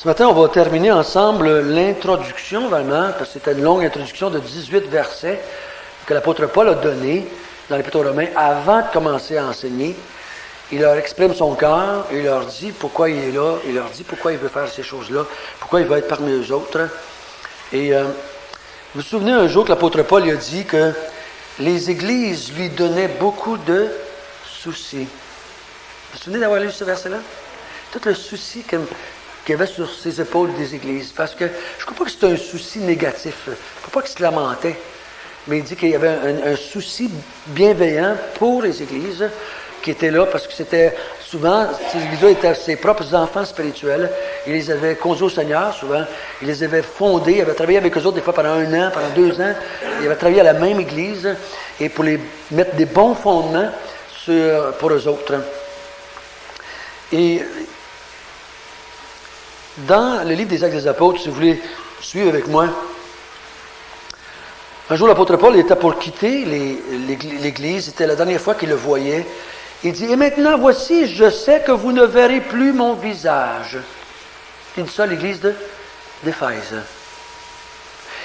matin, on va terminer ensemble l'introduction, vraiment, parce que c'était une longue introduction de 18 versets que l'apôtre Paul a donné dans l'Épître aux Romains avant de commencer à enseigner. Il leur exprime son cœur, il leur dit pourquoi il est là, il leur dit pourquoi il veut faire ces choses-là, pourquoi il veut être parmi eux autres. Et vous vous souvenez un jour que l'apôtre Paul il a dit que les églises lui donnaient beaucoup de soucis. Vous vous souvenez d'avoir lu ce verset-là? Tout le souci qu'il y avait sur ses épaules des églises. Parce que je ne crois pas que c'était un souci négatif. Je ne crois pas qu'il se lamentait. Mais il dit qu'il y avait un souci bienveillant pour les églises qui étaient là parce que c'était souvent, ces églises-là étaient ses propres enfants spirituels. Il les avait conduits au Seigneur souvent. Il les avait fondés. Il avait travaillé avec eux autres des fois pendant 1 an, pendant 2 ans. Il avait travaillé à la même église et pour les mettre des bons fondements pour eux autres. Et dans le livre des Actes des Apôtres, si vous voulez suivre avec moi, un jour l'apôtre Paul était pour quitter l'Église, c'était la dernière fois qu'il le voyait. Il dit, « Et maintenant, voici, je sais que vous ne verrez plus mon visage. » Il dit ça à l'Église d'Éphèse.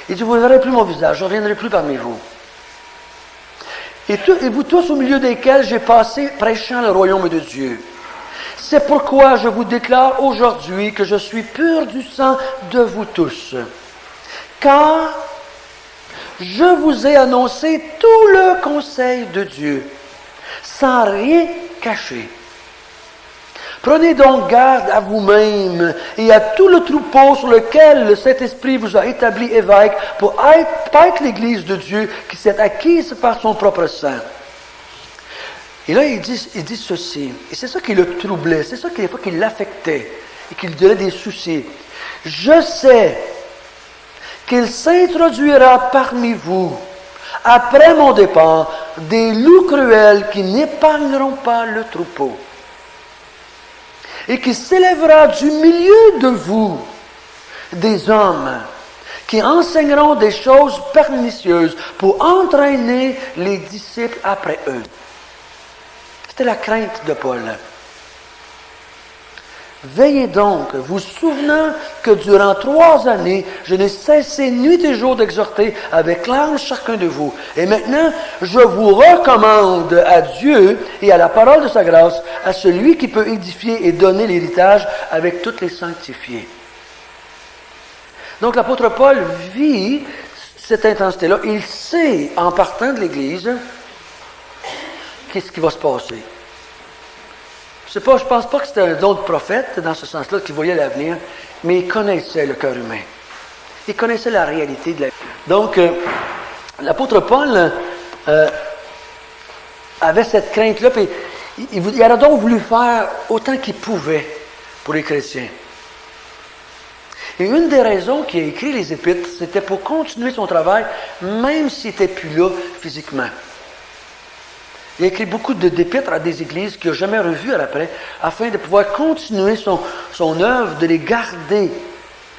Il dit, « Vous ne verrez plus mon visage, je ne reviendrai plus parmi vous. Et vous tous au milieu desquels j'ai passé prêchant le royaume de Dieu. C'est pourquoi je vous déclare aujourd'hui que je suis pur du sang de vous tous. Car je vous ai annoncé tout le conseil de Dieu, sans rien cacher. Prenez donc garde à vous-même et à tout le troupeau sur lequel le Saint-Esprit vous a établi évêque pour être l'Église de Dieu qui s'est acquise par son propre sang. » Et là, il dit ceci, et c'est ça qui le troublait, c'est ça qui, des fois, qui l'affectait et qui lui donnait des soucis. « Je sais qu'il s'introduira parmi vous, après mon départ, des loups cruels qui n'épargneront pas le troupeau, et qu'il s'élèvera du milieu de vous des hommes qui enseigneront des choses pernicieuses pour entraîner les disciples après eux. » C'était la crainte de Paul. Veillez donc, vous souvenant que durant 3 années, je n'ai cessé nuit et jour d'exhorter avec larmes chacun de vous. Et maintenant, je vous recommande à Dieu et à la parole de sa grâce, à celui qui peut édifier et donner l'héritage avec tous les sanctifiés. Donc l'apôtre Paul vit cette intensité-là. Il sait, en partant de l'Église, qu'est-ce qui va se passer. Je ne pense pas que c'était un don de prophète, dans ce sens-là, qui voyait l'avenir, mais il connaissait le cœur humain. Il connaissait la réalité de la vie. Donc, l'apôtre Paul avait cette crainte-là, puis il aurait donc voulu faire autant qu'il pouvait pour les chrétiens. Et une des raisons qu'il a écrit les Épîtres, c'était pour continuer son travail, même s'il n'était plus là physiquement. Il a écrit beaucoup d'épîtres à des églises qu'il n'a jamais revues après, afin de pouvoir continuer son œuvre, de les garder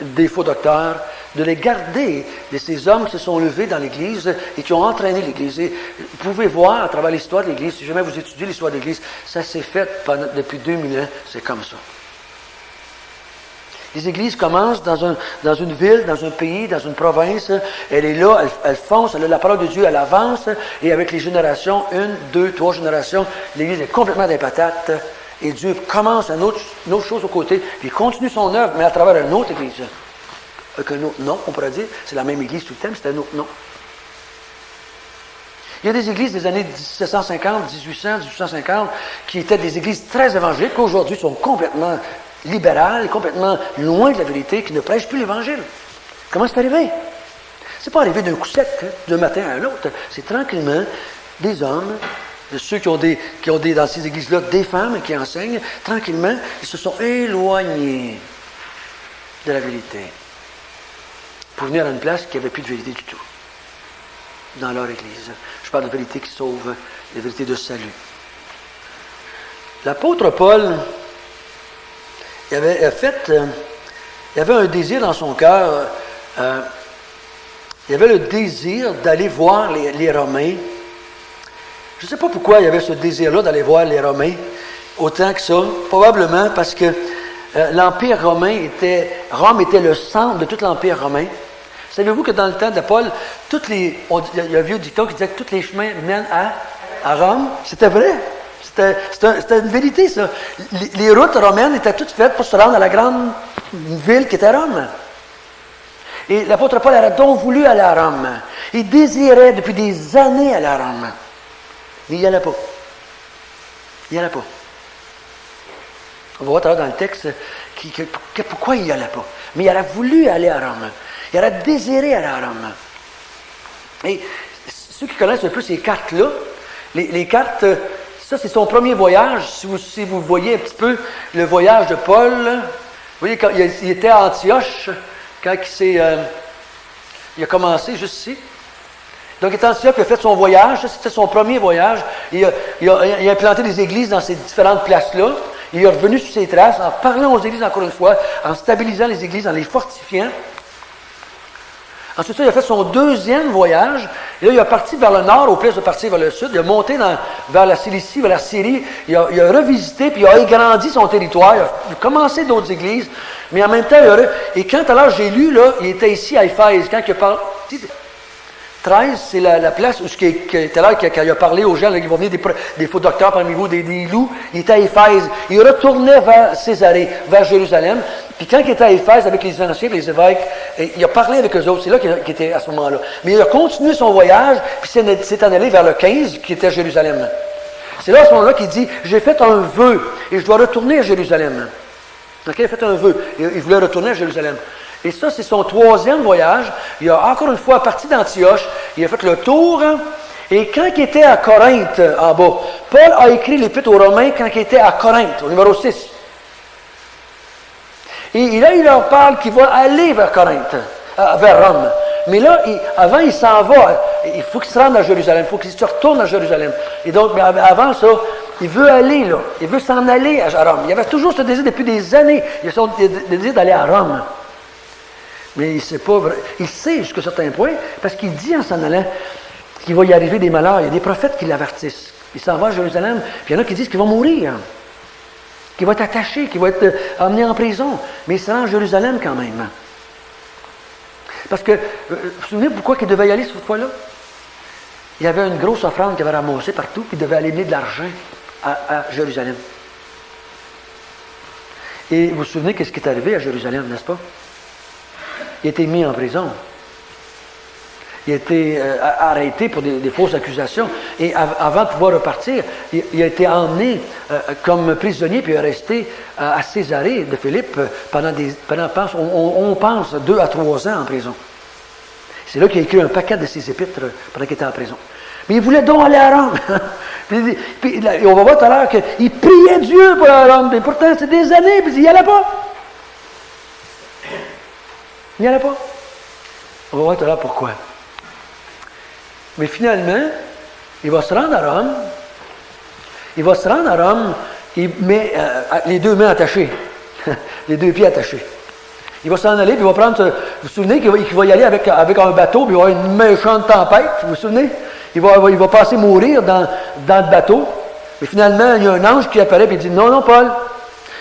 des faux docteurs, de les garder de ces hommes qui se sont levés dans l'Église et qui ont entraîné l'Église. Et vous pouvez voir à travers l'histoire de l'Église, si jamais vous étudiez l'histoire de l'Église, ça s'est fait depuis 2000 ans, c'est comme ça. Les églises commencent dans une ville, dans un pays, dans une province. Elle est là, elle fonce, elle a la parole de Dieu, elle avance. Et avec les générations, 1, 2, 3 générations, l'Église est complètement des patates. Et Dieu commence une autre chose aux côtés. Puis il continue son œuvre, mais à travers une autre Église. Avec un autre nom, on pourrait dire. C'est la même Église tout le temps, mais c'est un autre nom. Il y a des églises des années 1750, 1800, 1850, qui étaient des églises très évangéliques, qui aujourd'hui sont complètement libérales, complètement loin de la vérité, qui ne prêchent plus l'Évangile. Comment c'est arrivé? C'est pas arrivé d'un coup sec, d'un matin à l'autre. C'est tranquillement des hommes, ceux qui ont dans ces églises-là, des femmes qui enseignent, tranquillement, ils se sont éloignés de la vérité pour venir à une place qui n'avait plus de vérité du tout dans leur église. Je parle de vérité qui sauve, de vérité de salut. L'apôtre Paul, il avait un désir dans son cœur, il avait le désir d'aller voir les Romains. Je ne sais pas pourquoi il y avait ce désir-là d'aller voir les Romains, autant que ça. Probablement parce que l'Empire romain était Rome était le centre de tout l'Empire romain. Savez-vous que dans le temps de Paul, il y a un vieux dicton qui disait que tous les chemins mènent à Rome? C'était vrai. C'était une vérité, ça. Les routes romaines étaient toutes faites pour se rendre à la grande ville qui était Rome. Et l'apôtre Paul aurait donc voulu aller à Rome. Il désirait depuis des années aller à Rome. Mais il n'y allait pas. Il n'y allait pas. On va voir tout à l'heure dans le texte pourquoi il n'y allait pas. Mais il aurait voulu aller à Rome. Il aurait désiré aller à Rome. Et ceux qui connaissent un peu ces cartes-là, les cartes, ça c'est son premier voyage. Si vous voyez un petit peu le voyage de Paul, vous voyez quand il était à Antioche, quand il a commencé juste ici. Donc il était à Antioche, il a fait son voyage, ça c'était son premier voyage. Il a implanté des églises dans ces différentes places-là. Il est revenu sur ses traces en parlant aux églises encore une fois, en stabilisant les églises, en les fortifiant. Ensuite, il a fait son deuxième voyage. Et là, il est parti vers le nord, au place de partir vers le sud. Il a monté vers la Cilicie, vers la Syrie. Il a revisité, puis il a agrandi son territoire. Il a commencé d'autres églises. Mais en même temps, et quand alors j'ai lu, là, il était ici à Éphèse. Quand il a parlé... 13, c'est la place où il a parlé aux gens, là, qui vont venir des faux docteurs parmi vous, des loups. Il était à Éphèse. Il retournait vers Césarée, vers Jérusalem. Puis quand il était à Éphèse avec les anciens, les évêques, il a parlé avec eux autres. C'est là qu'il était à ce moment-là. Mais il a continué son voyage, puis s'est en allé vers le 15, qui était à Jérusalem. C'est là, à ce moment-là, qu'il dit, j'ai fait un vœu, et je dois retourner à Jérusalem. Donc, il a fait un vœu. Il voulait retourner à Jérusalem. Et ça, c'est son troisième voyage. Il a encore une fois parti d'Antioche. Il a fait le tour. Et quand il était à Corinthe, en bas, Paul a écrit l'Épître aux Romains quand il était à Corinthe, au numéro 6. Et là, il leur parle qu'il va aller vers Corinthe, vers Rome. Mais là, avant, il s'en va. Il faut qu'il se rende à Jérusalem. Il faut qu'il se retourne à Jérusalem. Et donc, mais avant ça, il veut aller là. Il veut s'en aller à Rome. Il avait toujours ce désir depuis des années. Il a ce désir d'aller à Rome. Mais il sait pas vrai. Il sait jusqu'à un certain point, parce qu'il dit en s'en allant qu'il va y arriver des malheurs. Il y a des prophètes qui l'avertissent. Il s'en va à Jérusalem, puis il y en a qui disent qu'il va mourir, qu'il va être attaché, qu'il va être emmené en prison. Mais il se rend à Jérusalem quand même. Parce que, vous vous souvenez pourquoi il devait y aller cette fois-là? Il y avait une grosse offrande qu'il avait ramassée partout, puis il devait aller amener de l'argent à Jérusalem. Et vous vous souvenez qu'est-ce qui est arrivé à Jérusalem, n'est-ce pas? Il a été mis en prison. Il a été arrêté pour des fausses accusations. Et avant de pouvoir repartir, il a été emmené comme prisonnier, puis il est resté à Césarée de Philippe pendant on pense, 2 à 3 ans en prison. C'est là qu'il a écrit un paquet de ses épîtres pendant qu'il était en prison. Mais il voulait donc aller à Rome. puis, on va voir tout à l'heure qu'il priait Dieu pour aller à Rome. Mais pourtant, c'est des années, puis il n'y allait pas. Il n'y allait pas. On va voir tout à l'heure pourquoi. Mais finalement, il va se rendre à Rome. Il va se rendre à Rome, il met les 2 mains attachées, les 2 pieds attachés. Il va s'en aller, puis il va prendre... Vous vous souvenez qu'il va y aller avec un bateau, puis il va y avoir une méchante tempête, vous vous souvenez? Il va passer mourir dans le bateau. Et finalement, il y a un ange qui apparaît, et il dit, non, Paul,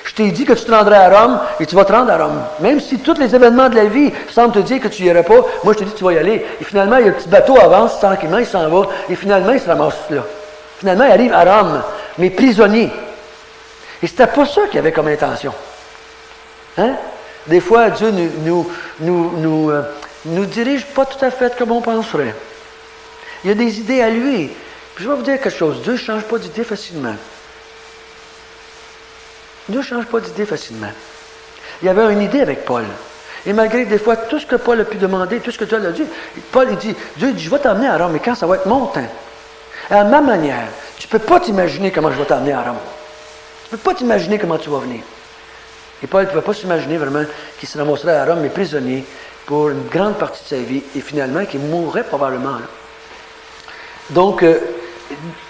je t'ai dit que tu te rendrais à Rome, et tu vas te rendre à Rome. Même si tous les événements de la vie semblent te dire que tu n'y irais pas, moi je te dis que tu vas y aller. Et finalement, il y a le petit bateau avance, tranquillement, il s'en va, et finalement, il se ramasse là. Finalement, il arrive à Rome, mais prisonnier. Et c'était pas ça qu'il avait comme intention. Hein? Des fois, Dieu nous dirige pas tout à fait comme on penserait. Il y a des idées à lui. Puis je vais vous dire quelque chose, Dieu ne change pas d'idée facilement. Dieu ne change pas d'idée facilement. Il y avait une idée avec Paul. Et malgré des fois tout ce que Paul a pu demander, tout ce que Dieu a dit, Dieu dit, je vais t'emmener à Rome, mais quand ça va être mon temps, à ma manière, tu ne peux pas t'imaginer comment je vais t'emmener à Rome. Tu ne peux pas t'imaginer comment tu vas venir. Et Paul ne pouvait pas s'imaginer vraiment qu'il se ramasserait à Rome, mais prisonnier, pour une grande partie de sa vie, et finalement qu'il mourrait probablement là. Donc,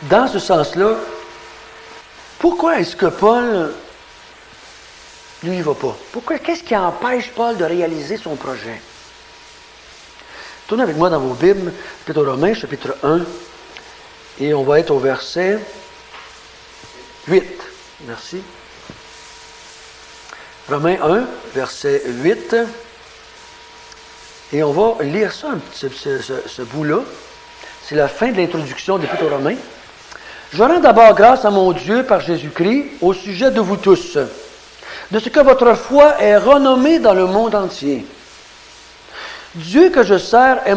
dans ce sens-là, pourquoi est-ce que Paul, lui, ne va pas? Pourquoi? Qu'est-ce qui empêche Paul de réaliser son projet? Tournez avec moi dans vos Bibles, Épître aux Romains, chapitre 1, et on va être au verset 8. Merci. Romains 1, verset 8. Et on va lire ça, ce bout-là. C'est la fin de l'introduction des Épîtres aux Romains. Je rends d'abord grâce à mon Dieu par Jésus-Christ au sujet de vous tous, de ce que votre foi est renommée dans le monde entier. Dieu que je sers est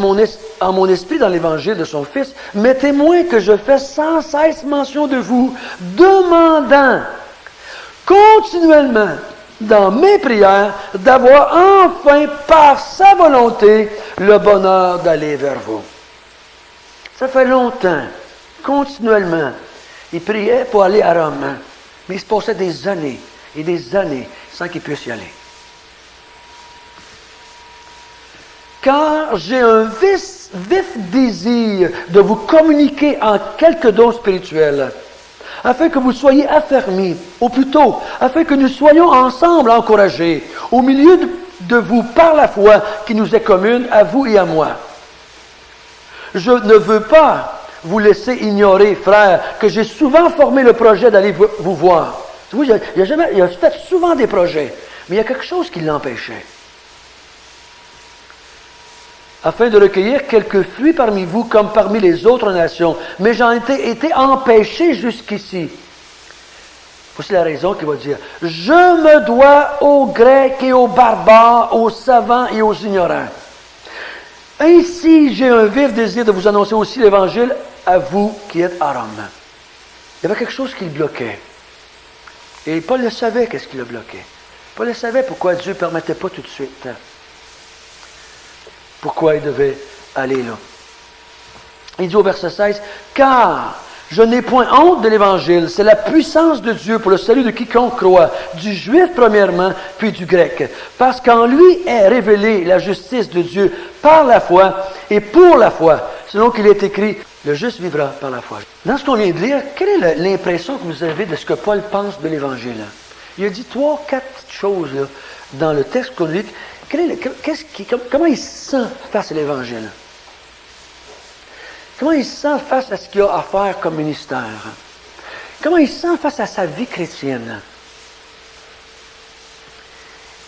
en mon esprit dans l'évangile de son Fils, mais témoin que je fais sans cesse mention de vous, demandant continuellement dans mes prières d'avoir enfin par sa volonté le bonheur d'aller vers vous. Ça fait longtemps, continuellement, il priait pour aller à Rome, mais il se passait des années et des années sans qu'il puisse y aller. Car j'ai un vif désir de vous communiquer en quelques dons spirituels, afin que vous soyez affermis, ou plutôt, afin que nous soyons ensemble encouragés, au milieu de vous par la foi qui nous est commune, à vous et à moi. Je ne veux pas vous laisser ignorer, frères, que j'ai souvent formé le projet d'aller vous voir. Il a fait souvent des projets, mais il y a quelque chose qui l'empêchait. Afin de recueillir quelques fruits parmi vous comme parmi les autres nations. Mais j'en ai été empêché jusqu'ici. Voici la raison qu'il va dire. Je me dois aux Grecs et aux barbares, aux savants et aux ignorants. Ainsi, j'ai un vif désir de vous annoncer aussi l'Évangile à vous qui êtes à Rome. Il y avait quelque chose qui le bloquait. Et Paul le savait, qu'est-ce qui le bloquait. Paul le savait pourquoi Dieu ne permettait pas tout de suite. Pourquoi il devait aller là. Il dit au verset 16, « Car je n'ai point honte de l'Évangile, c'est la puissance de Dieu pour le salut de quiconque croit, du juif premièrement, puis du grec. Parce qu'en lui est révélée la justice de Dieu par la foi et pour la foi, selon qu'il est écrit, le juste vivra par la foi. » Dans ce qu'on vient de lire, quelle est l'impression que vous avez de ce que Paul pense de l'Évangile? Il a dit 3, 4 choses là, dans le texte qu'on lit. Comment il se sent face à l'Évangile? Comment il se sent face à ce qu'il a à faire comme ministère? Comment il se sent face à sa vie chrétienne?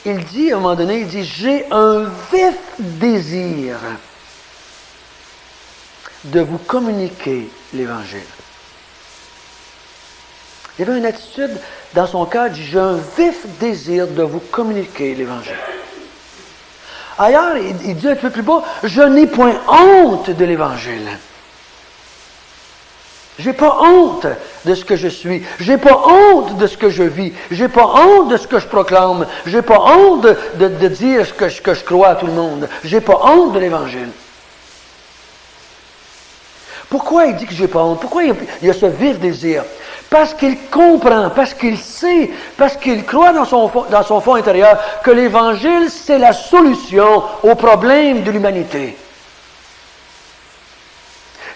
Il dit, à un moment donné, il dit, j'ai un vif désir de vous communiquer l'Évangile. Il y avait une attitude dans son cœur, il dit, j'ai un vif désir de vous communiquer l'Évangile. Ailleurs, il dit un peu plus bas, je n'ai point honte de l'Évangile. Je n'ai pas honte de ce que je suis. Je n'ai pas honte de ce que je vis. Je n'ai pas honte de ce que je proclame. Je n'ai pas honte de dire ce que je crois à tout le monde. Je n'ai pas honte de l'Évangile. Pourquoi il dit que je n'ai pas honte? Pourquoi il y a ce vif désir? Parce qu'il comprend, parce qu'il sait, parce qu'il croit dans son fond intérieur que l'Évangile, c'est la solution aux problèmes de l'humanité.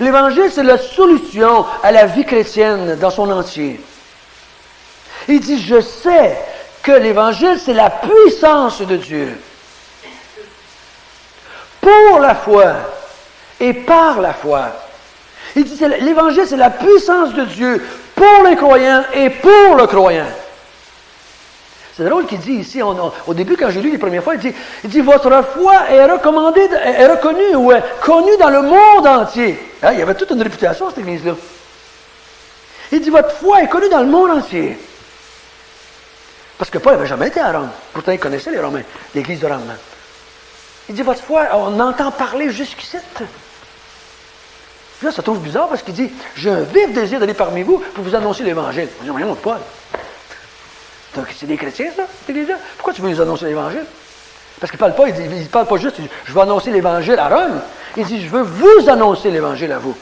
L'Évangile, c'est la solution à la vie chrétienne dans son entier. Il dit, je sais que l'Évangile, c'est la puissance de Dieu. Pour la foi et par la foi. Il dit, l'Évangile, c'est la puissance de Dieu pour les croyants et pour le croyant. C'est drôle qu'il dit ici, au début, quand j'ai lu les premières fois, il dit votre foi est recommandée, est reconnue ou est connue dans le monde entier. Hein, il y avait toute une réputation, cette église-là. Il dit, votre foi est connue dans le monde entier. Parce que Paul n'avait jamais été à Rome. Pourtant, il connaissait les Romains, l'église de Rome. Il dit, votre foi, on entend parler jusqu'ici. Là, ça trouve bizarre parce qu'il dit, j'ai un vif désir d'aller parmi vous pour vous annoncer l'Évangile. On dit, voyons, Paul. Donc, c'est des chrétiens, ça, cette église-là? Pourquoi tu veux nous annoncer l'Évangile? Parce qu'il ne parle pas, il parle pas juste, je veux annoncer l'Évangile à Rome. Il dit, je veux vous annoncer l'Évangile à vous,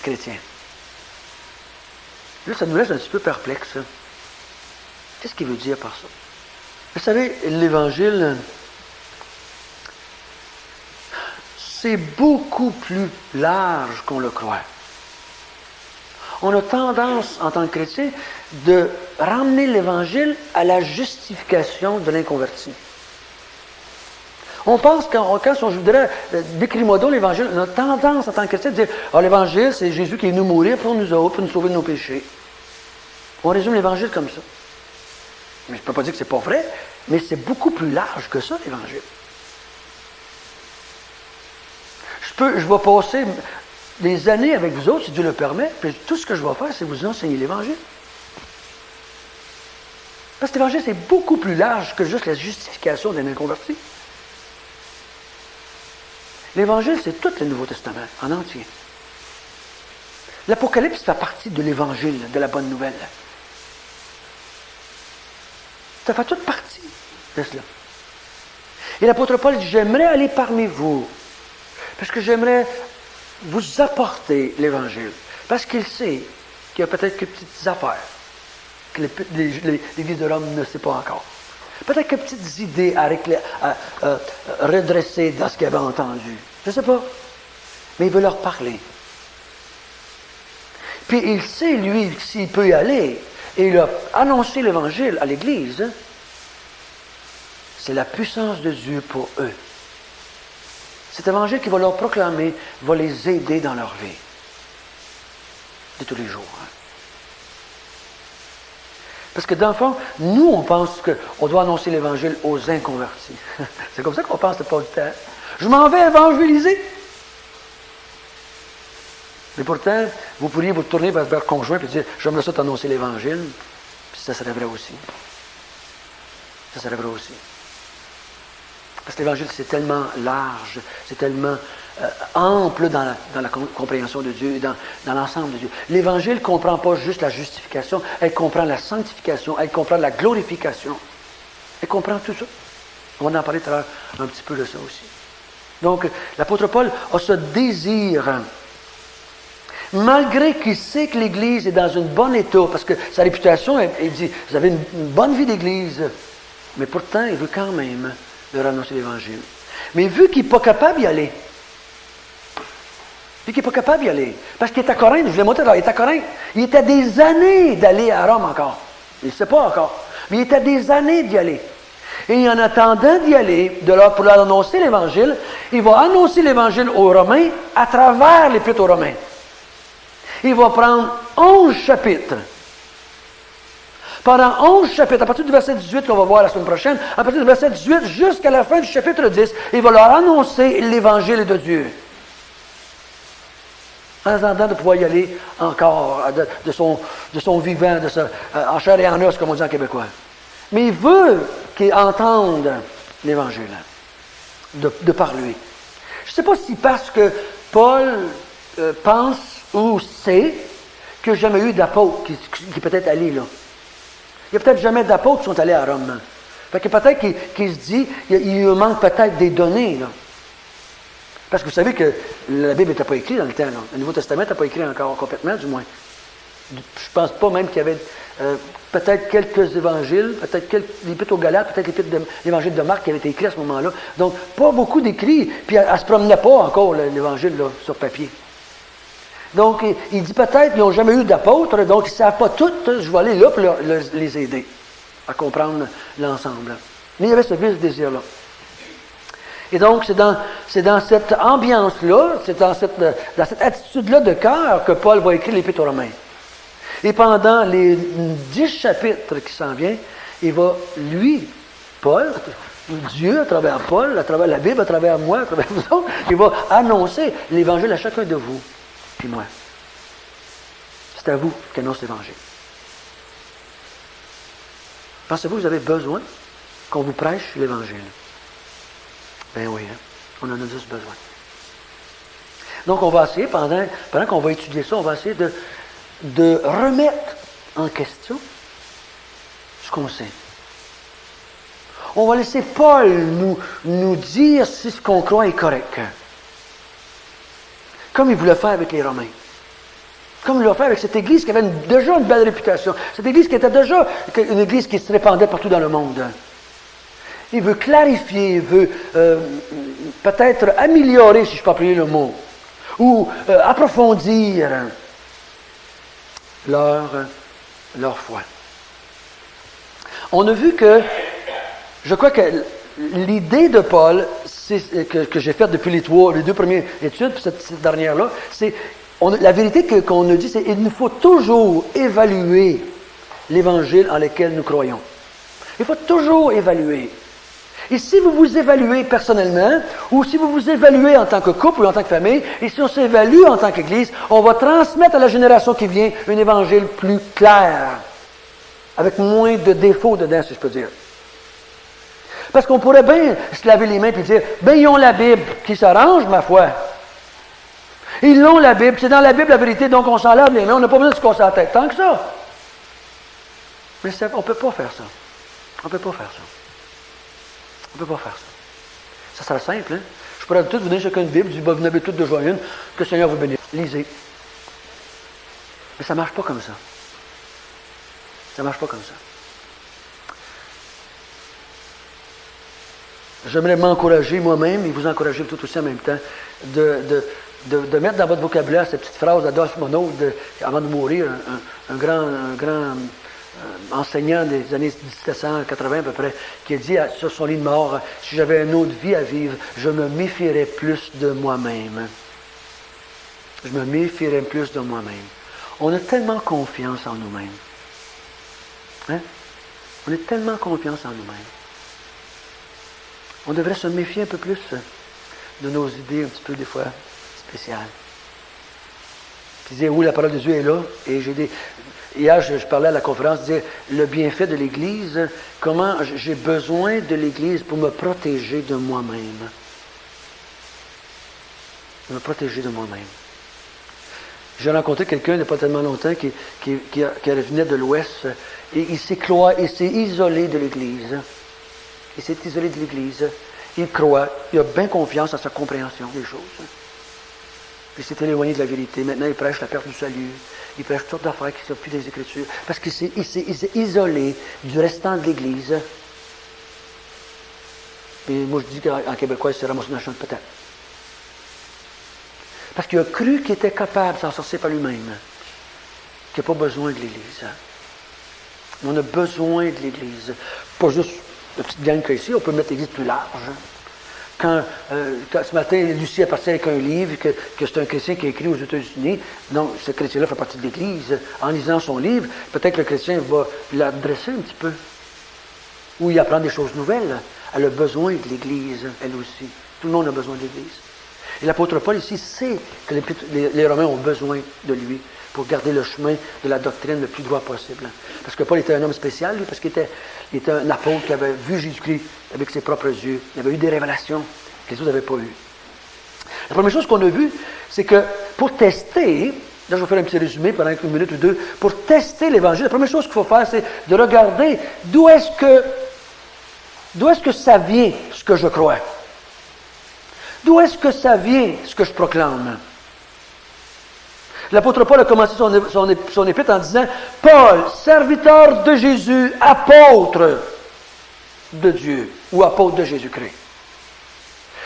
chrétiens. Là, ça nous laisse un petit peu perplexes. Qu'est-ce qu'il veut dire par ça? Vous savez, l'Évangile, c'est beaucoup plus large qu'on le croit. On a tendance, en tant que chrétien, de ramener l'Évangile à la justification de l'inconverti. On pense, quand on voudrait décrire-moi donc l'Évangile, on a tendance, en tant que chrétien, de dire « Ah, l'Évangile, c'est Jésus qui est venu mourir pour nous autres, pour nous sauver de nos péchés. » On résume l'Évangile comme ça. Mais je ne peux pas dire que ce n'est pas vrai, mais c'est beaucoup plus large que ça, l'Évangile. Je vais passer des années avec vous autres, si Dieu le permet, puis tout ce que je vais faire, c'est vous enseigner l'Évangile. Parce que l'Évangile, c'est beaucoup plus large que juste la justification d'un inconverti. L'Évangile, c'est tout le Nouveau Testament, en entier. L'Apocalypse fait partie de l'Évangile, de la bonne nouvelle. Ça fait toute partie de cela. Et l'apôtre Paul dit, j'aimerais aller parmi vous, parce que j'aimerais vous apporter l'Évangile. Parce qu'il sait qu'il y a peut-être quelques petites affaires que l'Église de Rome ne sait pas encore. Peut-être quelques petites idées à redresser dans ce qu'il avait entendu. Je ne sais pas. Mais il veut leur parler. Puis il sait, lui, s'il peut y aller, et il a annoncé l'Évangile à l'Église, c'est la puissance de Dieu pour eux. Cet Évangile qu'il va leur proclamer va les aider dans leur vie. De tous les jours. Hein. Parce que dans le fond, nous, on pense qu'on doit annoncer l'Évangile aux inconvertis. C'est comme ça qu'on pense pas du temps. Je m'en vais évangéliser. Mais pourtant, vous pourriez vous tourner vers votre conjoint et dire, j'aimerais ça t'annoncer l'Évangile. Puis ça serait vrai aussi. Ça serait vrai aussi. Parce que l'Évangile, c'est tellement large, c'est tellement ample dans la compréhension de Dieu, dans l'ensemble de Dieu. L'Évangile ne comprend pas juste la justification, elle comprend la sanctification, elle comprend la glorification. Elle comprend tout ça. On va en parler tout à l'heure un petit peu de ça aussi. Donc, l'apôtre Paul a ce désir, malgré qu'il sait que l'Église est dans un bon état, parce que sa réputation, il dit, vous avez une bonne vie d'Église, mais pourtant, il veut quand même leur annoncer l'Évangile. Mais vu qu'il n'est pas capable d'y aller, parce qu'il est à Corinthe, je vous l'ai montré, il est à Corinthe, il était des années d'aller à Rome encore. Il ne sait pas encore, mais il était des années d'y aller. Et en attendant d'y aller, pour leur annoncer l'Évangile, il va annoncer l'Évangile aux Romains à travers l'Épître aux Romains. Il va prendre 11 chapitres. Pendant 11 chapitres, à partir du verset 18 qu'on va voir la semaine prochaine, à partir du verset 18 jusqu'à la fin du chapitre 10, il va leur annoncer l'Évangile de Dieu. En attendant de pouvoir y aller encore de son vivant, en chair et en os, comme on dit en québécois. Mais il veut qu'ils entendent l'Évangile de par lui. Je ne sais pas si parce que Paul pense ou sait qu'il n'y a jamais eu d'apôtre qui peut être allé là. Il n'y a peut-être jamais d'apôtres qui sont allés à Rome. Fait que peut-être qu'il se dit, il lui manque peut-être des données. Là. Parce que vous savez que la Bible n'était pas écrite dans le temps. Là. Le Nouveau Testament n'était pas écrit encore complètement, du moins. Je ne pense pas même qu'il y avait peut-être quelques évangiles, peut-être l'Épître aux Galates, peut-être l'Évangile de Marc qui avait été écrit à ce moment-là. Donc, pas beaucoup d'écrits, puis elle ne se promenait pas encore, l'Évangile, là, sur papier. Donc, il dit peut-être qu'ils n'ont jamais eu d'apôtres, donc ils ne savent pas tout, je vais aller là pour les aider à comprendre l'ensemble. Mais il y avait ce vice désir-là. Et donc, c'est dans cette ambiance-là, c'est dans cette attitude-là de cœur que Paul va écrire l'Épître aux Romains. Et pendant les 10 chapitres qui s'en viennent, il va, lui, Paul, Dieu, à travers Paul, à travers la Bible, à travers moi, à travers vous autres, il va annoncer l'Évangile à chacun de vous, puis moi. C'est à vous qu'annonce l'Évangile. Pensez-vous que vous avez besoin qu'on vous prêche l'Évangile? Ben oui, hein? On en a juste besoin. Donc, on va essayer, pendant qu'on va étudier ça, on va essayer de remettre en question ce qu'on sait. On va laisser Paul nous dire si ce qu'on croit est correct. Comme il voulait faire avec les Romains. Comme il l'a fait avec cette église qui avait déjà une belle réputation. Cette église qui était déjà une église qui se répandait partout dans le monde. Il veut clarifier, il veut peut-être améliorer, si je peux appeler le mot, ou approfondir leur foi. On a vu que, je crois que l'idée de Paul, que j'ai faite depuis les deux premières études, puis cette dernière-là, c'est, la vérité qu'on a dit, c'est qu'il nous faut toujours évaluer l'Évangile en lequel nous croyons. Il faut toujours évaluer. Et si vous vous évaluez personnellement, ou si vous vous évaluez en tant que couple ou en tant que famille, et si on s'évalue en tant qu'Église, on va transmettre à la génération qui vient un évangile plus clair, avec moins de défauts dedans, si je peux dire. Parce qu'on pourrait bien se laver les mains et dire, ben ils ont la Bible qui s'arrange, ma foi. Ils ont la Bible, c'est dans la Bible la vérité, donc on s'en lave les mains, on n'a pas besoin de se casser la tête tant que ça. Mais on ne peut pas faire ça. On ne peut pas faire ça. On ne peut pas faire ça. Ça serait simple, hein? Je pourrais tous vous donner chacun une Bible, je dis, ben, vous en avez toutes déjà une, que le Seigneur vous bénisse. Lisez. Mais ça ne marche pas comme ça. Ça ne marche pas comme ça. J'aimerais m'encourager moi-même, et vous encourager tout aussi en même temps, de mettre dans votre vocabulaire cette petite phrase d'Adolphe Monod, avant de mourir, un grand enseignant des années 1780 à peu près, qui a dit sur son lit de mort, « Si j'avais une autre vie à vivre, je me méfierais plus de moi-même. » Je me méfierais plus de moi-même. On a tellement confiance en nous-mêmes. Hein? On a tellement confiance en nous-mêmes. On devrait se méfier un peu plus de nos idées un petit peu des fois spéciales. Puis dire, oui, la parole de Dieu est là. Et hier, je parlais à la conférence, je disais, le bienfait de l'Église, comment j'ai besoin de l'Église pour me protéger de moi-même. Me protéger de moi-même. J'ai rencontré quelqu'un il n'y a pas tellement longtemps qui venait de l'Ouest et il s'est isolé de l'Église. Il s'est isolé de l'Église. Il croit. Il a bien confiance en sa compréhension des choses. Puis il s'est éloigné de la vérité. Maintenant, il prêche la perte du salut. Il prêche toutes sortes d'affaires qui ne sont plus des Écritures. Parce qu'il s'est isolé du restant de l'Église. Et moi, je dis qu'en québécois, il s'est ramassé dans la chambre peut-être. Parce qu'il a cru qu'il était capable de s'en sortir par lui-même. Qu'il n'a pas besoin de l'Église. On a besoin de l'Église. Pas juste la petite gang qu'il y a ici, on peut mettre l'Église plus large. Quand ce matin, Lucie est partie avec un livre que c'est un chrétien qui a écrit aux États-Unis, donc ce chrétien-là fait partie de l'Église. En lisant son livre, peut-être que le chrétien va l'adresser un petit peu. Ou il apprend des choses nouvelles. Elle a besoin de l'Église, elle aussi. Tout le monde a besoin de l'Église. Et l'apôtre Paul ici sait que les Romains ont besoin de lui pour garder le chemin de la doctrine le plus droit possible. Parce que Paul était un homme spécial, lui, parce qu'il était un apôtre qui avait vu Jésus-Christ avec ses propres yeux. Il avait eu des révélations que les autres n'avaient pas eues. La première chose qu'on a vue, c'est que pour tester, là je vais faire un petit résumé pendant une minute ou deux, pour tester l'Évangile, la première chose qu'il faut faire, c'est de regarder d'où est-ce que ça vient, ce que je crois. D'où est-ce que ça vient, ce que je proclame? L'apôtre Paul a commencé son épître en disant « Paul, serviteur de Jésus, apôtre de Dieu ou apôtre de Jésus-Christ. »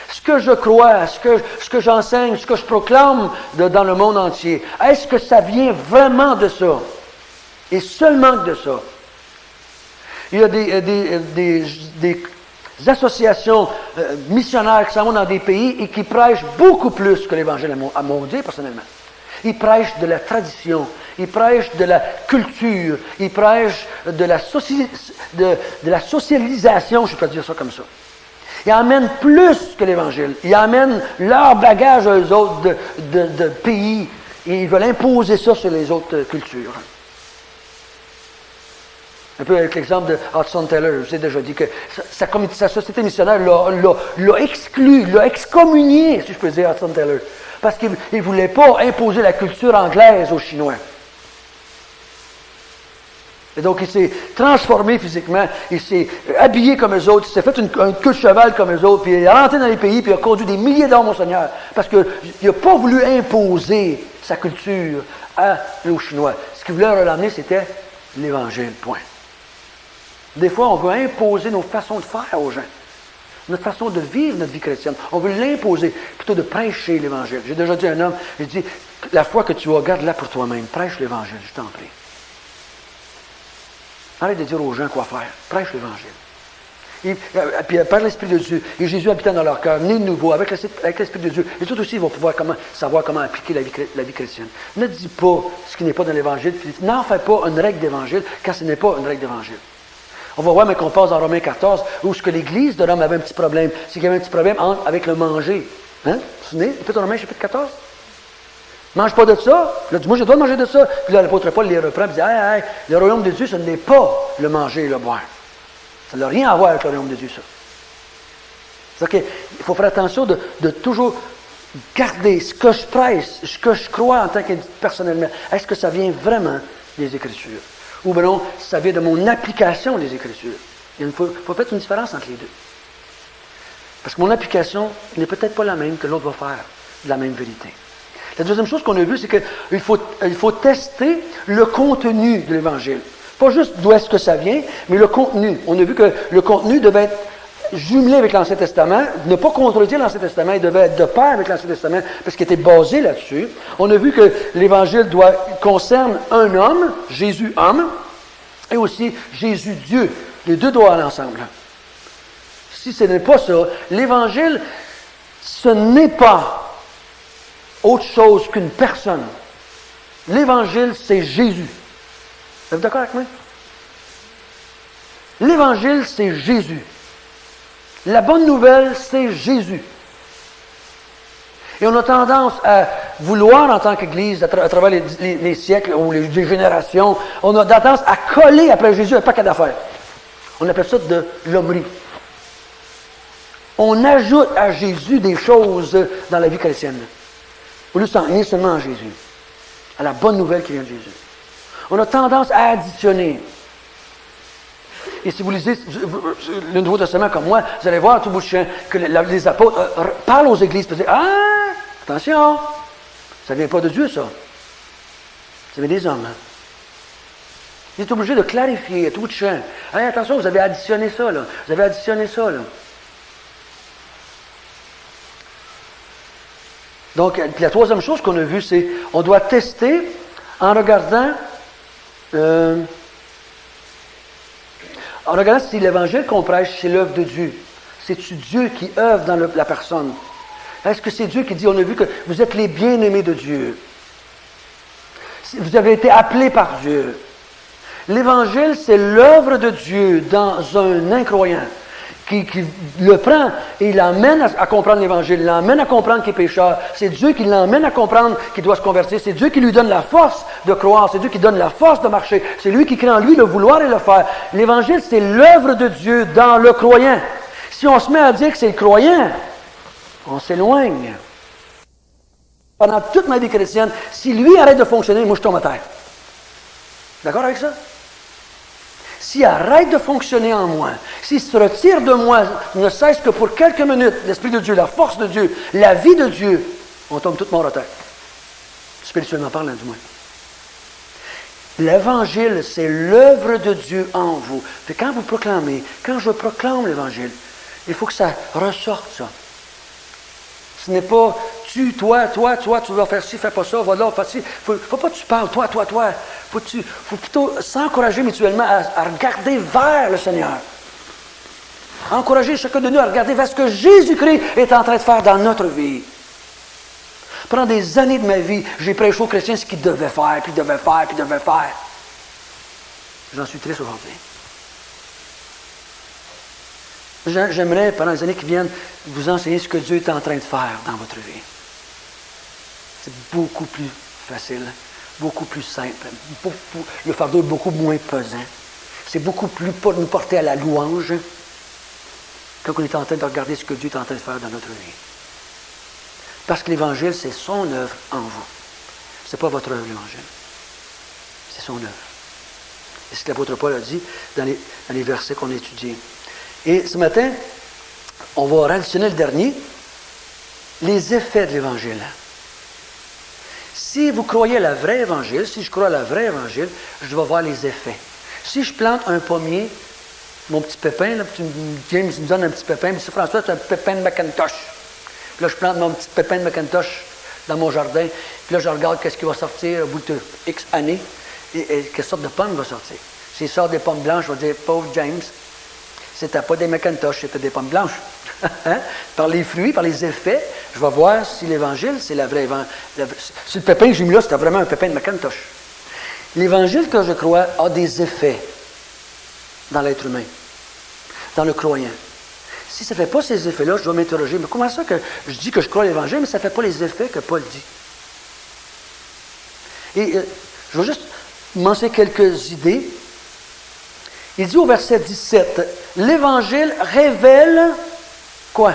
Ce que je crois, ce que j'enseigne, ce que je proclame dans le monde entier, est-ce que ça vient vraiment de ça? Et seulement de ça? Il y a des associations missionnaires qui s'en vont dans des pays et qui prêchent beaucoup plus que l'Évangile à mon Dieu, personnellement. Ils prêchent de la tradition, ils prêchent de la culture, ils prêchent de la socialisation, je peux dire ça comme ça. Ils emmènent plus que l'Évangile. Ils emmènent leur bagage aux autres de pays et ils veulent imposer ça sur les autres cultures. Un peu avec l'exemple de Hudson Taylor, je vous ai déjà dit que sa société missionnaire l'a exclu, l'a excommunié, si je peux dire, Hudson Taylor. Parce qu'il ne voulait pas imposer la culture anglaise aux Chinois. Et donc, il s'est transformé physiquement, il s'est habillé comme eux autres, il s'est fait une queue de cheval comme eux autres, puis il est rentré dans les pays, puis il a conduit des milliers d'hommes au Seigneur. Parce qu'il n'a pas voulu imposer sa culture aux Chinois. Ce qu'il voulait leur amener, c'était l'Évangile, point. Des fois, on veut imposer nos façons de faire aux gens. Notre façon de vivre notre vie chrétienne. On veut l'imposer, plutôt de prêcher l'Évangile. J'ai déjà dit à un homme, j'ai dit, la foi que tu as, garde-la pour toi-même. Prêche l'Évangile, je t'en prie. Arrête de dire aux gens quoi faire. Prêche l'Évangile. Et puis par l'Esprit de Dieu, et Jésus habitant dans leur cœur, né de nouveau, avec l'Esprit de Dieu, et tout aussi, ils vont pouvoir savoir comment appliquer la vie chrétienne. Ne dis pas ce qui n'est pas dans l'Évangile, puis n'en fais pas une règle d'Évangile, car ce n'est pas une règle d'Évangile. On va voir, mais qu'on passe dans Romains 14, où ce que l'Église de Rome avait un petit problème. C'est qu'il y avait un petit problème avec le manger. Hein? Vous vous souvenez? Peut-être Romains chapitre 14? Mange pas de ça. Là, moi, je dois manger de ça. Puis là, l'apôtre Paul les reprend et dit, hey, le royaume de Dieu, ce n'est pas le manger et le boire. Ça n'a rien à voir avec le royaume de Dieu, ça. C'est-à-dire qu'il faut faire attention de toujours garder ce que je presse, ce que je crois en tant qu'individu personnellement. Est-ce que ça vient vraiment des Écritures? Ou bien non, ça vient de mon application des Écritures. Il faut faire une différence entre les deux. Parce que mon application n'est peut-être pas la même que l'autre va faire de la même vérité. La deuxième chose qu'on a vue, c'est qu'il faut tester le contenu de l'Évangile. Pas juste d'où est-ce que ça vient, mais le contenu. On a vu que le contenu devait être jumelé avec l'Ancien Testament, ne pas contredire l'Ancien Testament, il devait être de pair avec l'Ancien Testament, parce qu'il était basé là-dessus. On a vu que l'Évangile concerne un homme, Jésus homme, et aussi Jésus Dieu. Les deux doivent aller ensemble. Si ce n'est pas ça, l'Évangile, ce n'est pas autre chose qu'une personne. L'Évangile, c'est Jésus. Êtes-vous d'accord avec moi? L'Évangile, c'est Jésus. La bonne nouvelle, c'est Jésus. Et on a tendance à vouloir, en tant qu'Église, à travers les siècles ou les générations, on a tendance à coller après Jésus un paquet d'affaires. On appelle ça de l'hommerie. On ajoute à Jésus des choses dans la vie chrétienne. Au lieu de s'en tenir seulement à Jésus, à la bonne nouvelle qui vient de Jésus. On a tendance à additionner. Et si vous lisez le Nouveau Testament comme moi, vous allez voir tout bout de champ que les apôtres parlent aux églises et disent, ah, attention, ça ne vient pas de Dieu, ça. Ça vient des hommes. Hein? Ils sont obligés de clarifier à tout bout de champ. Hey, attention, vous avez additionné ça, là. Vous avez additionné ça, là. Donc, la troisième chose qu'on a vue, c'est on doit tester en regardant si l'évangile qu'on prêche, c'est l'œuvre de Dieu. C'est-tu Dieu qui œuvre dans la personne? Est-ce que c'est Dieu qui dit, on a vu que vous êtes les bien-aimés de Dieu. Vous avez été appelés par Dieu. L'évangile, c'est l'œuvre de Dieu dans un incroyant qui le prend et il l'emmène à comprendre l'Évangile, il l'emmène à comprendre qu'il est pécheur. C'est Dieu qui l'emmène à comprendre qu'il doit se convertir. C'est Dieu qui lui donne la force de croire. C'est Dieu qui donne la force de marcher. C'est lui qui crée en lui le vouloir et le faire. L'Évangile, c'est l'œuvre de Dieu dans le croyant. Si on se met à dire que c'est le croyant, on s'éloigne. Pendant toute ma vie chrétienne, si lui arrête de fonctionner, moi je tombe à terre. D'accord avec ça? S'il arrête de fonctionner en moi, s'il se retire de moi, ne cesse que pour quelques minutes, l'Esprit de Dieu, la force de Dieu, la vie de Dieu, on tombe tout mort à terre. Spirituellement parlant, du moins. L'Évangile, c'est l'œuvre de Dieu en vous. Puis quand vous proclamez, quand je proclame l'Évangile, il faut que ça ressorte, ça. Ce n'est pas toi, tu vas faire ci, fais pas ça, va là, fais ci. Faut pas que tu parles, toi. Faut plutôt s'encourager mutuellement à regarder vers le Seigneur. Encourager chacun de nous à regarder vers ce que Jésus-Christ est en train de faire dans notre vie. Pendant des années de ma vie, j'ai prêché aux chrétiens ce qu'ils devaient faire, puis devaient faire. J'en suis triste aujourd'hui. J'aimerais, pendant les années qui viennent, vous enseigner ce que Dieu est en train de faire dans votre vie. C'est beaucoup plus facile, beaucoup plus simple. Le fardeau est beaucoup moins pesant. C'est beaucoup plus nous porter à la louange quand on est en train de regarder ce que Dieu est en train de faire dans notre vie. Parce que l'Évangile, c'est son œuvre en vous. Ce n'est pas votre œuvre, l'Évangile. C'est son œuvre. C'est ce que l'apôtre Paul a dit dans les versets qu'on a étudiés. Et ce matin, on va additionner le dernier, les effets de l'Évangile. Si vous croyez à la vraie Évangile, si je crois à la vraie Évangile, je vais voir les effets. Si je plante un pommier, mon petit pépin, là, James me donne un petit pépin, mais si François, c'est un pépin de Macintosh. Puis là, je plante mon petit pépin de Macintosh dans mon jardin, puis là, je regarde qu'est-ce qui va sortir au bout de X années, et quelle sorte de pomme va sortir. S'il sort des pommes blanches, je vais dire, pauvre James, c'était pas des Macintosh, c'était des pommes blanches. Hein? Par les fruits, par les effets, je vais voir si l'Évangile, c'est la vraie Évangile. Si le pépin que j'ai mis là, c'était vraiment un pépin de Macintosh. L'Évangile que je crois a des effets. dans l'être humain, dans le croyant. Si ça ne fait pas ces effets-là, je dois m'interroger, mais comment ça que je dis que je crois à l'Évangile, mais ça ne fait pas les effets que Paul dit? Et je vais juste mentionner quelques idées. Il dit au verset 17, l'Évangile révèle quoi?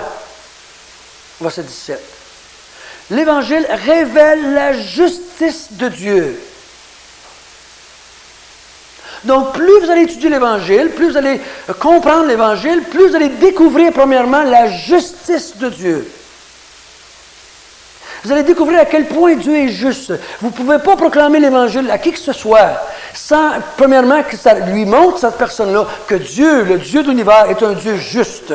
Verset 17. L'Évangile révèle la justice de Dieu. Donc, plus vous allez étudier l'Évangile, plus vous allez comprendre l'Évangile, plus vous allez découvrir premièrement la justice de Dieu. Vous allez découvrir à quel point Dieu est juste. Vous ne pouvez pas proclamer l'Évangile à qui que ce soit sans, premièrement, que ça lui montre, cette personne-là, que Dieu, le Dieu de l'univers, est un Dieu juste.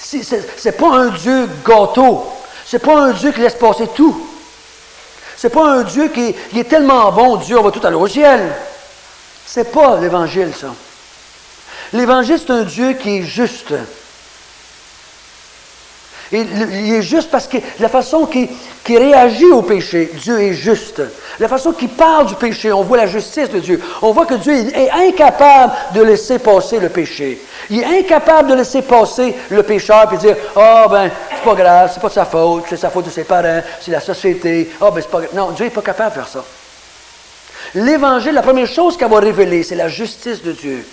Ce n'est pas un Dieu gâteau. Ce n'est pas un Dieu qui laisse passer tout. Ce n'est pas un Dieu qui est tellement bon, Dieu, on va tout aller au ciel. Ce n'est pas l'Évangile, ça. L'Évangile, c'est un Dieu qui est juste. Et il est juste parce que la façon qu'il réagit au péché, Dieu est juste. La façon qu'il parle du péché, on voit la justice de Dieu. On voit que Dieu est incapable de laisser passer le péché. Il est incapable de laisser passer le pécheur et dire « Ah, ben, c'est pas grave, c'est pas de sa faute, c'est sa faute de ses parents, c'est la société. Ah, ben, c'est pas grave. » Non, Dieu n'est pas capable de faire ça. L'Évangile, la première chose qu'elle va révéler, c'est la justice de Dieu.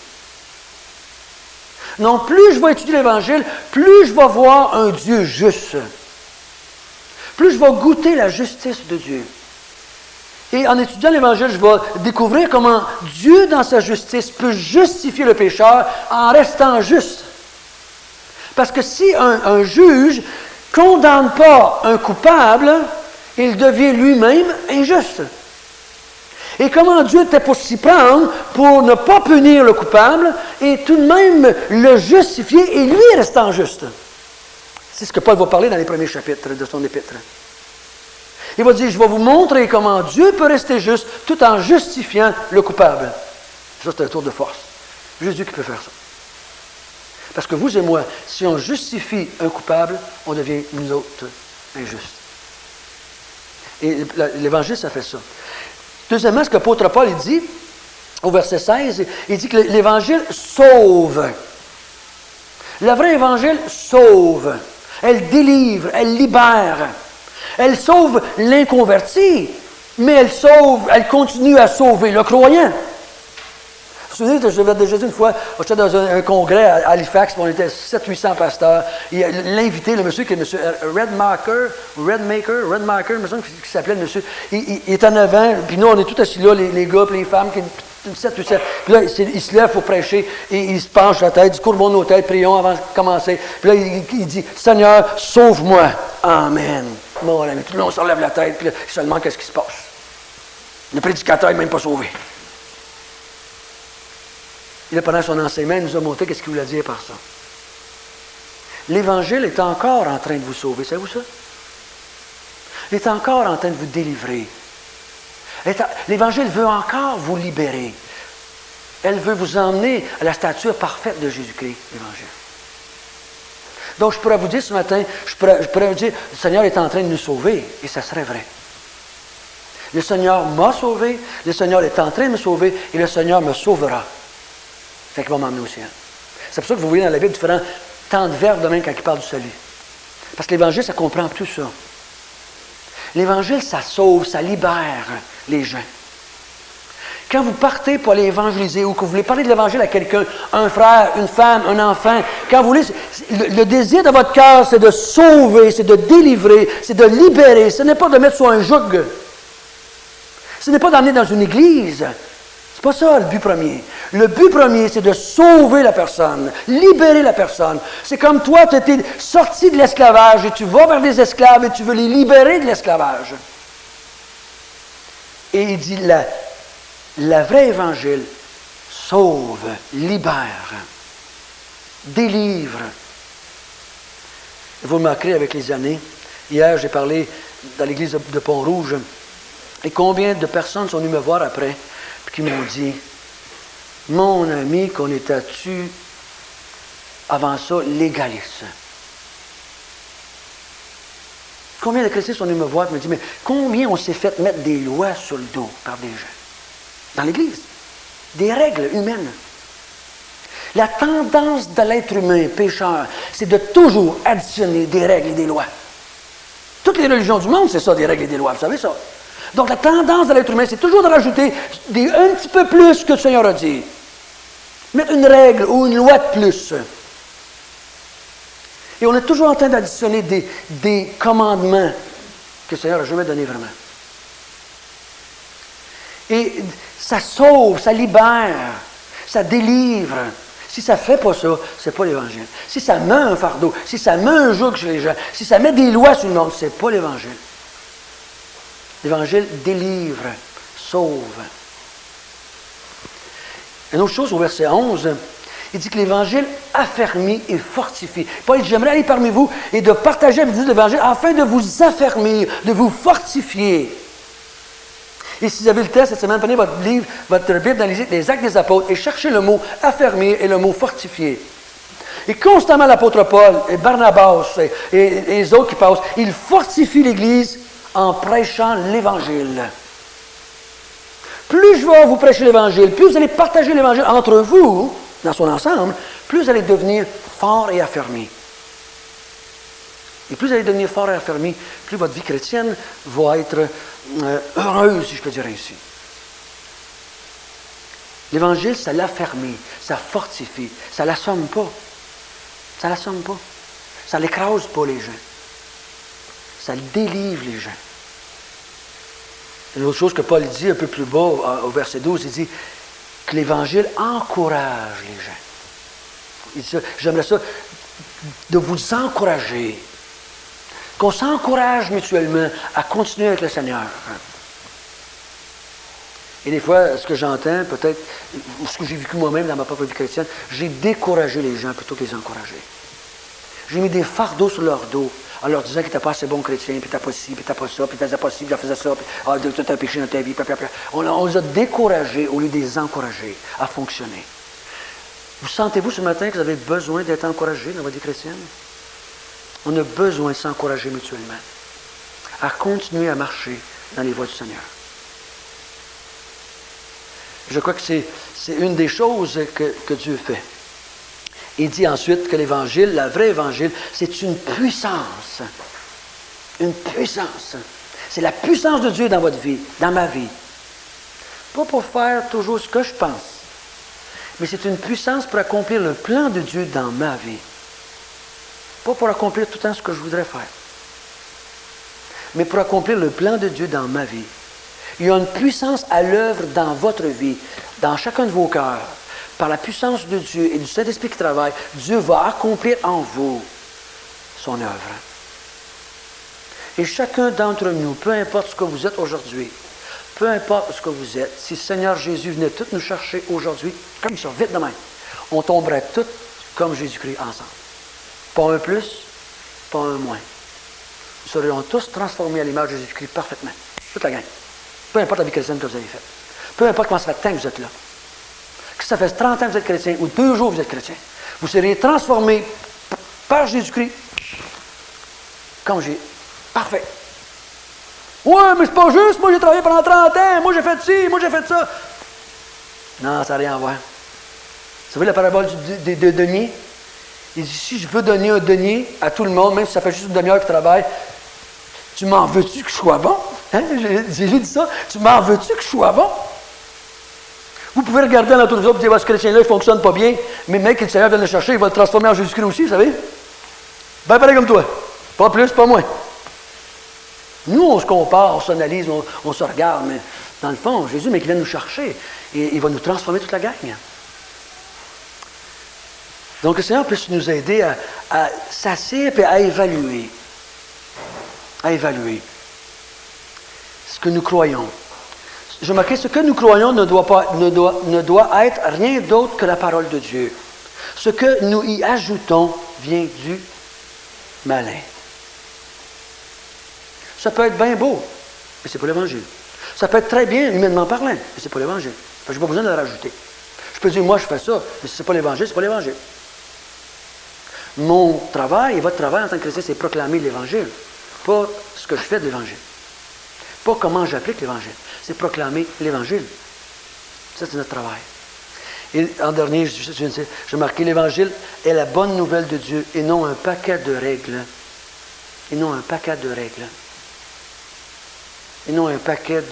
Non, plus je vais étudier l'Évangile, plus je vais voir un Dieu juste. Plus je vais goûter la justice de Dieu. Et en étudiant l'Évangile, je vais découvrir comment Dieu, dans sa justice, peut justifier le pécheur en restant juste. Parce que si un juge ne condamne pas un coupable, il devient lui-même injuste. Et comment Dieu était pour s'y prendre pour ne pas punir le coupable et tout de même le justifier et lui restant juste. C'est ce que Paul va parler dans les premiers chapitres de son épître. Il va dire, je vais vous montrer comment Dieu peut rester juste tout en justifiant le coupable. Ça, c'est un tour de force. Jésus qui peut faire ça. Parce que vous et moi, si on justifie un coupable, on devient nous autres injustes. Et l'Évangile, ça fait ça. Deuxièmement, ce que l'apôtre Paul il dit, au verset 16, il dit que l'Évangile sauve. Le vrai Évangile sauve. Elle délivre, elle libère. Elle sauve l'inconverti, mais elle continue à sauver le croyant. Vous vous souvenez, je l'avais déjà dit une fois, j'étais dans un congrès à Halifax, on était 700-800 pasteurs. L'invité, le monsieur qui est M. Redmaker, il me semble qu'il s'appelait le monsieur, il est en avant, puis nous, on est tous assis là, les gars, puis les femmes, qui 7-800. Puis là, il se lève pour prêcher, et il se penche la tête, il dit, courbons nos têtes, prions avant de commencer. Puis là, il dit, Seigneur, sauve-moi. Amen. Mon ami, tout le monde se relève la tête, puis là, seulement, qu'est-ce qui se passe? Le prédicateur n'est même pas sauvé. Et là, pendant son enseignement, il nous a montré qu'est-ce qu'il voulait dire par ça. L'Évangile est encore en train de vous sauver, savez-vous ça? Il est encore en train de vous délivrer. L'Évangile veut encore vous libérer. Elle veut vous emmener à la stature parfaite de Jésus-Christ, l'Évangile. Donc, je pourrais vous dire ce matin, je pourrais vous dire, le Seigneur est en train de nous sauver, et ça serait vrai. Le Seigneur m'a sauvé, le Seigneur est en train de me sauver, et le Seigneur me sauvera. Fait qu'il va m'emmener au ciel. C'est pour ça que vous voyez dans la Bible différents temps de verbes de même quand il parle du salut. Parce que l'Évangile, ça comprend tout ça. L'Évangile, ça sauve, ça libère les gens. Quand vous partez pour aller évangéliser ou que vous voulez parler de l'Évangile à quelqu'un, un frère, une femme, un enfant, quand vous voulez, le désir de votre cœur, c'est de sauver, c'est de délivrer, c'est de libérer. Ce n'est pas de mettre sur un joug. Ce n'est pas d'emmener dans une église. C'est pas ça le but premier. Le but premier, c'est de sauver la personne, libérer la personne. C'est comme toi, tu étais sorti de l'esclavage et tu vas vers des esclaves et tu veux les libérer de l'esclavage. Et il dit, la vraie évangile sauve, libère, délivre. Vous remarquerez avec les années, hier j'ai parlé dans l'église de Pont-Rouge, et combien de personnes sont venues me voir après, puis qui m'ont dit, mon ami, qu'on était-tu avant ça légaliste. Combien de chrétiens sont venus me voir et me disent, mais combien on s'est fait mettre des lois sur le dos par des gens? Dans l'Église. des règles humaines. La tendance de l'être humain pécheur, c'est de toujours additionner des règles et des lois. Toutes les religions du monde, c'est ça, des règles et des lois, vous savez ça. Donc la tendance de l'être humain, c'est toujours de rajouter un petit peu plus que le Seigneur a dit. Mettre une règle ou une loi de plus. Et on est toujours en train d'additionner des commandements que le Seigneur n'a jamais donnés vraiment. Et ça sauve, ça libère, ça délivre. Si ça ne fait pas ça, ce n'est pas l'Évangile. Si ça met un fardeau, si ça met un joug chez les gens, si ça met des lois sur le monde, ce n'est pas l'Évangile. L'Évangile délivre, sauve. Une autre chose au verset 11, il dit que l'Évangile affermit et fortifie. Paul dit, j'aimerais aller parmi vous et de partager avec vous l'Évangile afin de vous affermir, de vous fortifier. Et si vous avez le temps cette semaine, prenez votre livre, votre Bible, dans les Actes des Apôtres et cherchez le mot affermir et le mot fortifier. Et constamment, l'apôtre Paul et Barnabas et les autres qui passent, ils fortifient l'Église en prêchant l'Évangile. Plus je vais vous prêcher l'Évangile, plus vous allez partager l'Évangile entre vous, dans son ensemble, plus vous allez devenir fort et affermi. Et plus vous allez devenir fort et affermi, plus votre vie chrétienne va être heureuse, si je peux dire ainsi. L'Évangile, ça l'affermit, ça fortifie, ça ne l'assomme pas. Ça ne l'assomme pas. Ça ne l'écrase pas les gens. Ça délivre les gens. Une autre chose que Paul dit un peu plus bas, au verset 12, il dit que l'Évangile encourage les gens. Il dit ça, j'aimerais ça, de vous encourager. Qu'on s'encourage mutuellement à continuer avec le Seigneur. Et des fois, ce que j'entends, peut-être, ou ce que j'ai vécu moi-même dans ma propre vie chrétienne, j'ai découragé les gens plutôt que les encourager. J'ai mis des fardeaux sur leur dos, en leur disant qu'ils n'étaient pas assez bons chrétiens, puis t'as pas ci, puis t'as pas ça, puis t'as pas ci, puis t'as fait ça, puis tout un péché dans ta vie, puis. On les a découragés au lieu de les encourager à fonctionner. Vous sentez-vous ce matin que vous avez besoin d'être encouragé dans votre vie chrétienne? On a besoin de s'encourager mutuellement à continuer à marcher dans les voies du Seigneur. Je crois que c'est une des choses que Dieu fait. Il dit ensuite que l'Évangile, la vraie Évangile, c'est une puissance. Une puissance. C'est la puissance de Dieu dans votre vie, dans ma vie. Pas pour faire toujours ce que je pense, mais c'est une puissance pour accomplir le plan de Dieu dans ma vie. Pas pour accomplir tout le temps ce que je voudrais faire, mais pour accomplir le plan de Dieu dans ma vie. Il y a une puissance à l'œuvre dans votre vie, dans chacun de vos cœurs. Par la puissance de Dieu et du Saint-Esprit qui travaille, Dieu va accomplir en vous son œuvre. Et chacun d'entre nous, peu importe ce que vous êtes aujourd'hui, peu importe ce que vous êtes, si le Seigneur Jésus venait tous nous chercher aujourd'hui, comme ça, vite demain, on tomberait tous comme Jésus-Christ ensemble. Pas un plus, pas un moins. Nous serions tous transformés à l'image de Jésus-Christ parfaitement. Toute la gang. Peu importe la vie chrétienne que vous avez faite. Peu importe comment ça fait tant que vous êtes là. Que ça fait 30 ans que vous êtes chrétien ou 2 jours que vous êtes chrétien. Vous seriez transformés par Jésus-Christ comme Jésus. Parfait. Ouais, mais c'est pas juste. Moi, j'ai travaillé pendant 30 ans. Moi, j'ai fait ci. Moi, j'ai fait ça. Non, ça n'a rien à voir. Vous savez la parabole de denier? Il dit, si je veux donner un denier à tout le monde, même si ça fait juste une demi-heure que je travaille, tu m'en veux-tu que je sois bon? Hein? J'ai dit ça. Tu m'en veux-tu que je sois bon? Vous pouvez regarder dans l'autre et dire, ce chrétien-là, il ne fonctionne pas bien, mais le mec qui le Seigneur vient le chercher, il va le transformer en Jésus-Christ aussi, vous savez? Ben pareil comme toi. Pas plus, pas moins. Nous, on se compare, on s'analyse, on se regarde, mais dans le fond, Jésus, mais qui vient nous chercher, et il va nous transformer toute la gang. Donc, le Seigneur peut nous aider à s'asseoir et à évaluer. À évaluer ce que nous croyons. Je remarquais, ce que nous croyons ne doit être rien d'autre que la parole de Dieu. Ce que nous y ajoutons vient du malin. Ça peut être bien beau, mais ce n'est pas l'Évangile. Ça peut être très bien, humainement parlant, mais ce n'est pas l'Évangile. Je n'ai pas besoin de le rajouter. Je peux dire, moi, je fais ça, mais si ce n'est pas l'Évangile, ce n'est pas l'Évangile. Mon travail et votre travail en tant que chrétien, c'est proclamer l'Évangile, pas ce que je fais de l'Évangile. Pas comment j'applique l'Évangile. C'est proclamer l'Évangile. Ça, c'est notre travail. Et en dernier, j'ai marqué, l'Évangile est la bonne nouvelle de Dieu et non un paquet de règles. Et non un paquet de règles. Et non un paquet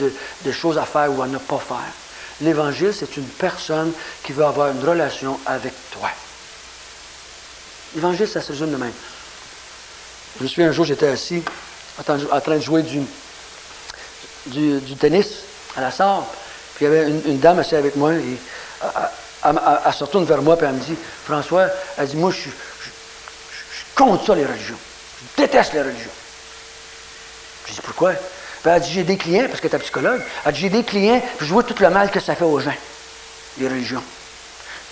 de choses à faire ou à ne pas faire. L'Évangile, c'est une personne qui veut avoir une relation avec toi. L'Évangile, ça se résume de même. Je me souviens, un jour, j'étais assis en train de jouer du tennis à la salle. Puis il y avait une dame assise avec moi et elle se retourne vers moi et elle me dit, François, elle dit, moi, je contre ça, les religions. Je déteste les religions. Je dis, pourquoi? Puis elle dit, j'ai des clients, parce que tu es psychologue, elle dit, j'ai des clients, puis je vois tout le mal que ça fait aux gens, les religions.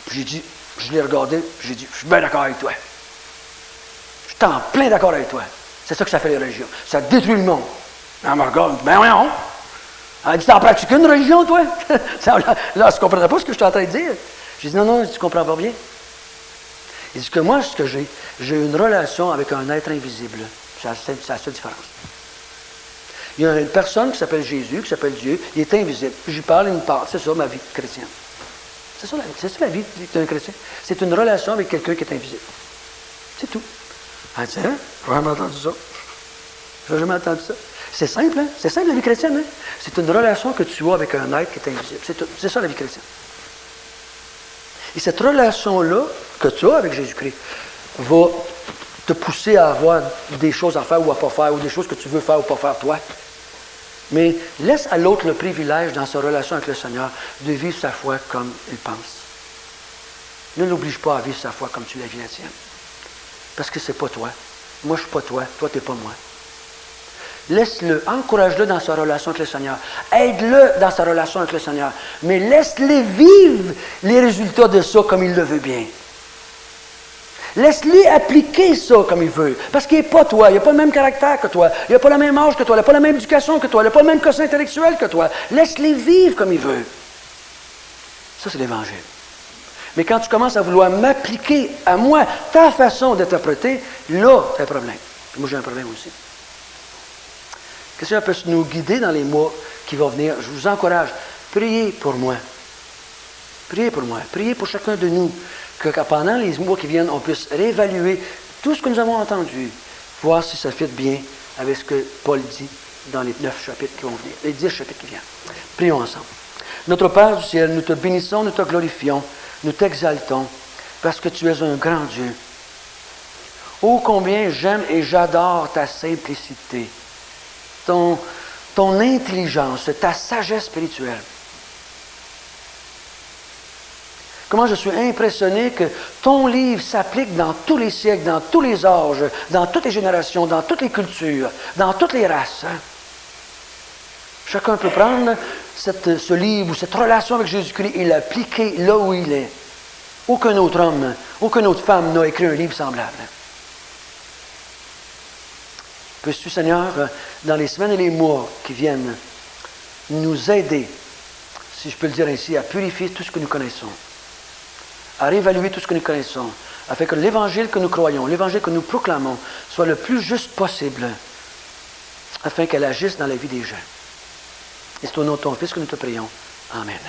Puis j'ai dit, je l'ai regardé, j'ai dit, je suis bien d'accord avec toi. Je suis en plein d'accord avec toi. C'est ça que ça fait les religions. Ça détruit le monde. Elle me regarde, ben voyons. Elle dit, t'en pratiques une religion, toi? Là, elle ne comprenait pas ce que je suis en train de dire. J'ai dit, non, tu ne comprends pas bien. Il dit que moi, ce que j'ai une relation avec un être invisible. C'est la seule différence. Il y a une personne qui s'appelle Jésus, qui s'appelle Dieu, il est invisible. J'y parle, il me parle. C'est ça ma vie chrétienne. C'est ça la vie d'un chrétien. C'est une relation avec quelqu'un qui est invisible. C'est tout. Elle dit, hein? J'ai jamais entendu ça. J'ai jamais entendu ça. C'est simple, hein? C'est simple la vie chrétienne, hein? C'est une relation que tu as avec un être qui est invisible. C'est tout. C'est ça la vie chrétienne. Et cette relation-là que tu as avec Jésus-Christ va te pousser à avoir des choses à faire ou à ne pas faire, ou des choses que tu veux faire ou pas faire toi. Mais laisse à l'autre le privilège, dans sa relation avec le Seigneur, de vivre sa foi comme il pense. Ne l'oblige pas à vivre sa foi comme tu la vis la tienne. Parce que c'est pas toi. Moi, je ne suis pas toi. Toi, tu n'es pas moi. Laisse-le, encourage-le dans sa relation avec le Seigneur. Aide-le dans sa relation avec le Seigneur. Mais laisse-le vivre les résultats de ça comme il le veut bien. Laisse-le appliquer ça comme il veut. Parce qu'il n'est pas toi. Il n'a pas le même caractère que toi. Il n'a pas le même âge que toi. Il n'a pas la même éducation que toi. Il n'a pas le même quotient intellectuel que toi. Laisse-le vivre comme il veut. Ça, c'est l'Évangile. Mais quand tu commences à vouloir m'appliquer à moi ta façon d'interpréter, là, tu as un problème. Puis moi, j'ai un problème aussi. Que le Seigneur puisse nous guider dans les mois qui vont venir. Je vous encourage. Priez pour moi. Priez pour moi. Priez pour chacun de nous. Que pendant les mois qui viennent, on puisse réévaluer tout ce que nous avons entendu. Voir si ça fit bien avec ce que Paul dit dans les 9 chapitres qui vont venir. Les 10 chapitres qui viennent. Prions ensemble. Notre Père du ciel, nous te bénissons, nous te glorifions, nous t'exaltons, parce que tu es un grand Dieu. Oh, combien j'aime et j'adore ta simplicité, ton intelligence, ta sagesse spirituelle. Comment je suis impressionné que ton livre s'applique dans tous les siècles, dans tous les âges, dans toutes les générations, dans toutes les cultures, dans toutes les races. Hein? Chacun peut prendre ce livre ou cette relation avec Jésus-Christ et l'appliquer là où il est. Aucun autre homme, aucune autre femme n'a écrit un livre semblable. Peux-tu, Seigneur, dans les semaines et les mois qui viennent, nous aider, si je peux le dire ainsi, à purifier tout ce que nous connaissons, à réévaluer tout ce que nous connaissons, afin que l'Évangile que nous croyons, l'Évangile que nous proclamons, soit le plus juste possible, afin qu'elle agisse dans la vie des gens. Et c'est au nom de ton Fils que nous te prions. Amen.